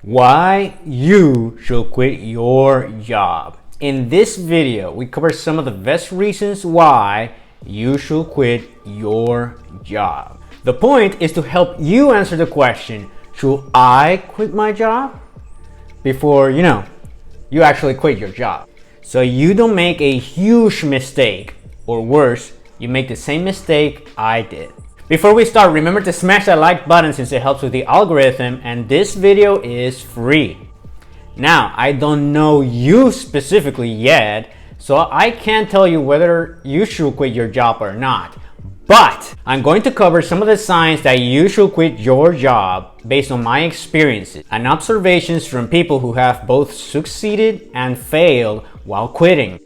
Why you should quit your job. In this video, we cover some of the best reasons why you should quit your job. The point is to help you answer the question, should I quit my job? Before, you actually quit your job. So you don't make a huge mistake, or worse, you make the same mistake I did. Before we start, remember to smash that like button since it helps with the algorithm, and this video is free. Now, I don't know you specifically yet, so I can't tell you whether you should quit your job or not. But I'm going to cover some of the signs that you should quit your job based on my experiences and observations from people who have both succeeded and failed while quitting.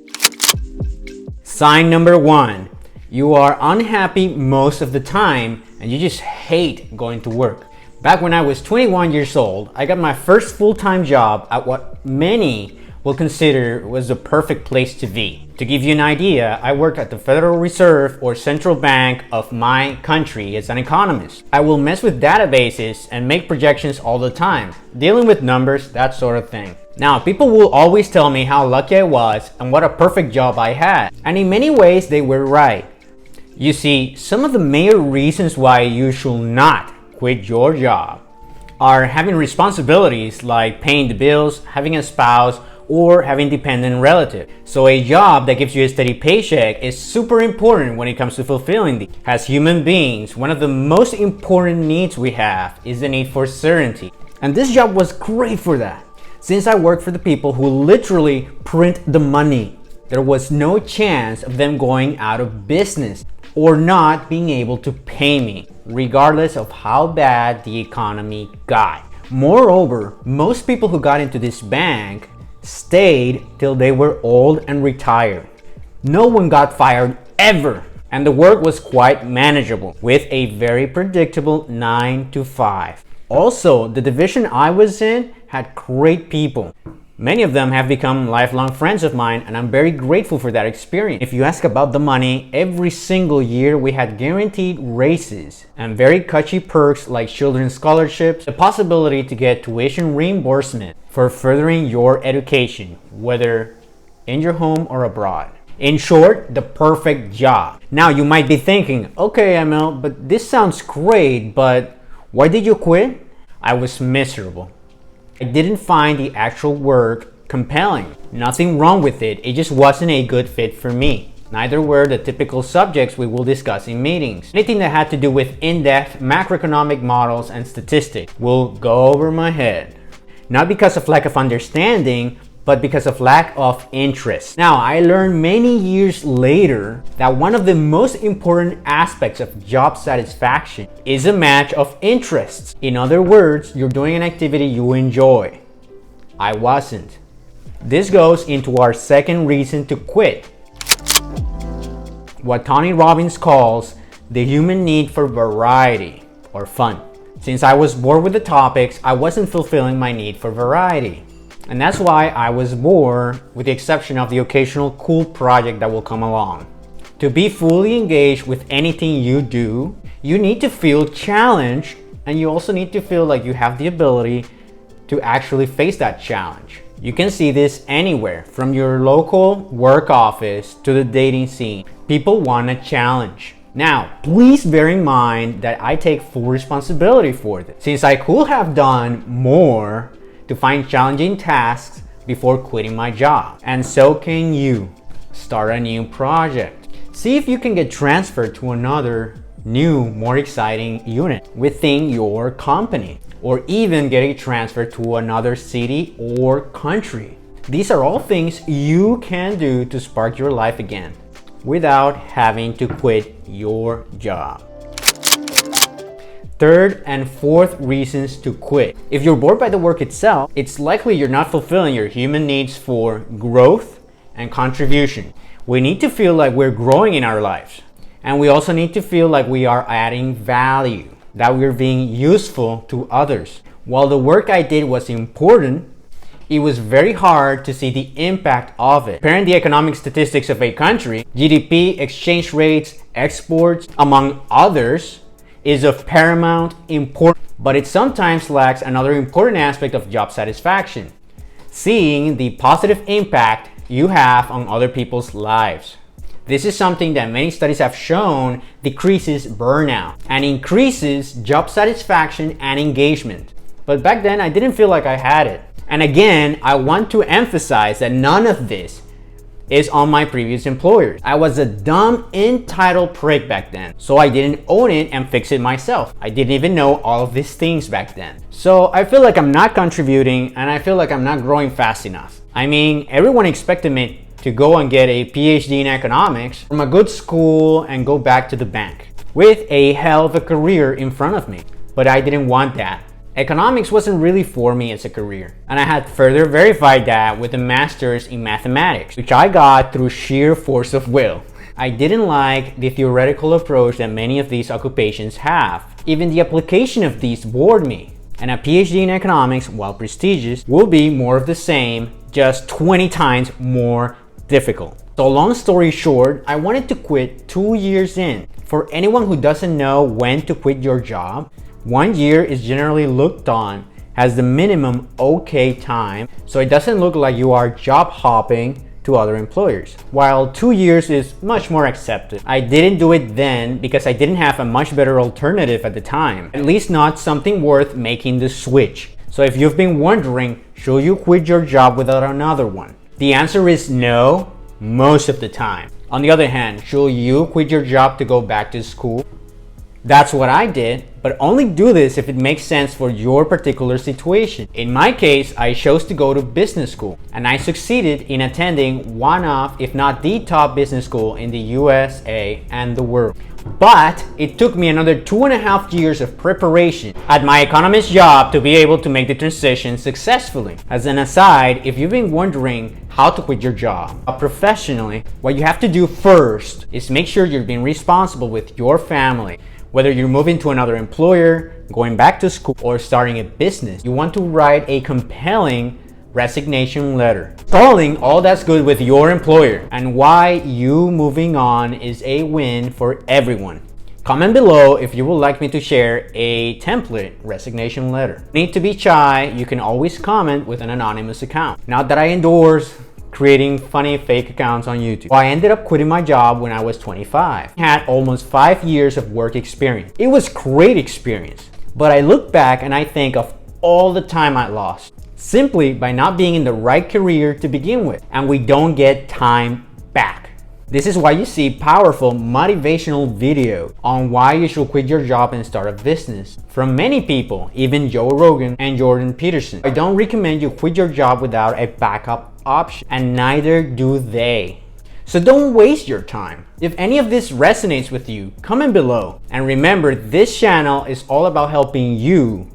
Sign number 1. You are unhappy most of the time and you just hate going to work. Back when I was 21 years old, I got my first full-time job at what many will consider was the perfect place to be. To give you an idea, I worked at the Federal Reserve or Central Bank of my country as an economist. I will mess with databases and make projections all the time, dealing with numbers, that sort of thing. Now, people will always tell me how lucky I was and what a perfect job I had. And in many ways, they were right. You see, some of the major reasons why you should not quit your job are having responsibilities like paying the bills, having a spouse, or having dependent relatives. So a job that gives you a steady paycheck is super important when it comes to fulfilling these. As human beings, one of the most important needs we have is the need for certainty. And this job was great for that. Since I worked for the people who literally print the money, there was no chance of them going out of business or not being able to pay me, regardless of how bad the economy got. Moreover, most people who got into this bank stayed till they were old and retired. No one got fired ever, and the work was quite manageable with a very predictable 9 to 5. Also, the division I was in had great people. Many of them have become lifelong friends of mine, and I'm very grateful for that experience. If you ask about the money, every single year we had guaranteed raises and very cushy perks like children's scholarships, the possibility to get tuition reimbursement for furthering your education, whether in your home or abroad. In short, the perfect job. Now you might be thinking, okay, ML, but this sounds great, but why did you quit? I was miserable. I didn't find the actual work compelling. Nothing wrong with it, it just wasn't a good fit for me. Neither were the typical subjects we will discuss in meetings. Anything that had to do with in-depth macroeconomic models and statistics will go over my head. Not because of lack of understanding, but because of lack of interest. Now, I learned many years later that one of the most important aspects of job satisfaction is a match of interests. In other words, you're doing an activity you enjoy. I wasn't. This goes into our second reason to quit. What Tony Robbins calls the human need for variety or fun. Since I was bored with the topics, I wasn't fulfilling my need for variety. And that's why I was bored, with the exception of the occasional cool project that will come along. To be fully engaged with anything you do, you need to feel challenged, and you also need to feel like you have the ability to actually face that challenge. You can see this anywhere, from your local work office to the dating scene. People want a challenge. Now, please bear in mind that I take full responsibility for this, since I could have done more to find challenging tasks before quitting my job. And so can you. Start a new project. See if you can get transferred to another new, more exciting unit within your company, or even get a transfer to another city or country. These are all things you can do to spark your life again without having to quit your job. Third and fourth reasons to quit. If you're bored by the work itself, it's likely you're not fulfilling your human needs for growth and contribution. We need to feel like we're growing in our lives. And we also need to feel like we are adding value, that we're being useful to others. While the work I did was important, it was very hard to see the impact of it. Comparing the economic statistics of a country, GDP, exchange rates, exports, among others, is of paramount importance. but it sometimes lacks another important aspect of job satisfaction: seeing the positive impact you have on other people's lives. This is something that many studies have shown decreases burnout and increases job satisfaction and engagement. But back then, I didn't feel like I had it. And again, I want to emphasize that none of this is on my previous employers. I was a dumb, entitled prick back then, so I didn't own it and fix it myself. I didn't even know all of these things back then. So I feel like I'm not contributing, and I feel like I'm not growing fast enough. I mean, everyone expected me to go and get a PhD in economics from a good school and go back to the bank with a hell of a career in front of me. But I didn't want that. Economics wasn't really for me as a career, and I had further verified that with a master's in mathematics, which I got through sheer force of will. I didn't like the theoretical approach that many of these occupations have. Even the application of these bored me, and a PhD in economics, while prestigious, will be more of the same, just 20 times more difficult. So long story short, I wanted to quit 2 years in. For anyone who doesn't know when to quit your job, 1 year is generally looked on as the minimum okay time, so it doesn't look like you are job hopping to other employers, while 2 years is much more accepted. I didn't do it then because I didn't have a much better alternative at the time, at least not something worth making the switch. So if you've been wondering, should you quit your job without another one? The answer is no, most of the time. On the other hand, should you quit your job to go back to school? That's what I did, but only do this if it makes sense for your particular situation. In my case, I chose to go to business school, and I succeeded in attending one of, if not the top business school in the USA and the world. But it took me another 2.5 years of preparation at my economist job to be able to make the transition successfully. As an aside, if you've been wondering how to quit your job professionally, what you have to do first is make sure you're being responsible with your family. Whether you're moving to another employer, going back to school, or starting a business, you want to write a compelling resignation letter, telling all that's good with your employer and why you moving on is a win for everyone. Comment below if you would like me to share a template resignation letter. Need to be shy, you can always comment with an anonymous account. Not that I endorse creating funny fake accounts on YouTube. Well, I ended up quitting my job when I was 25. I had almost 5 years of work experience. It was great experience, but I look back and I think of all the time I lost simply by not being in the right career to begin with, and we don't get time back. This is why you see powerful motivational video on why you should quit your job and start a business from many people, even Joe Rogan and Jordan Peterson. I don't recommend you quit your job without a backup option, and neither do they. So don't waste your time. If any of this resonates with you, comment below. And remember, this channel is all about helping you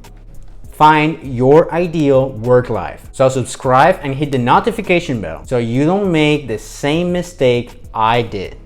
find your ideal work life. So subscribe and hit the notification bell so you don't make the same mistake I did.